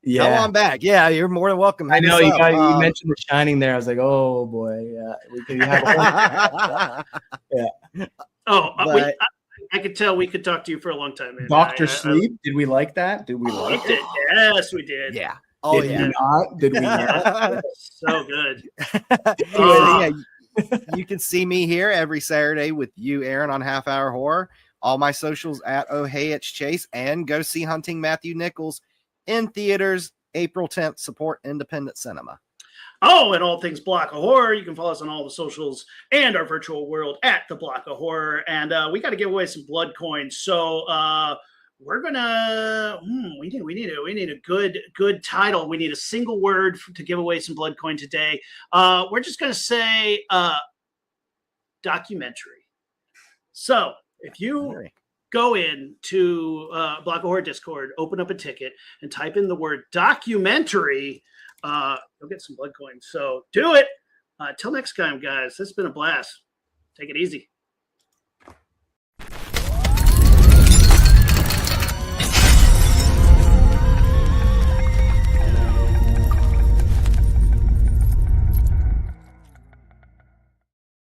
Yeah, come on back. Yeah, you're more than welcome. I know you mentioned The Shining there. I was like, oh boy, yeah. We could have yeah. I could tell we could talk to you for a long time. Man. Dr. Sleep. Did we like that? Did we like it? Yes, we did. Yeah. Did we not? Did we not? So good. You can see me here every Saturday with you, Aaron, on Half Hour Horror. All my socials at Oh Hey It's Chase, and go see Hunting Matthew Nichols in theaters April 10th. Support independent cinema. Oh, and all things Block of Horror. You can follow us on all the socials and our virtual world at the Block of Horror. And we got to give away some blood coins. So we're gonna we need a good title. We need a single word to give away some blood coin today. We're just gonna say documentary. So if you go in to Block of Horror Discord, open up a ticket, and type in the word documentary, you'll get some blood coins. So do it. Till next time, guys. This has been a blast. Take it easy.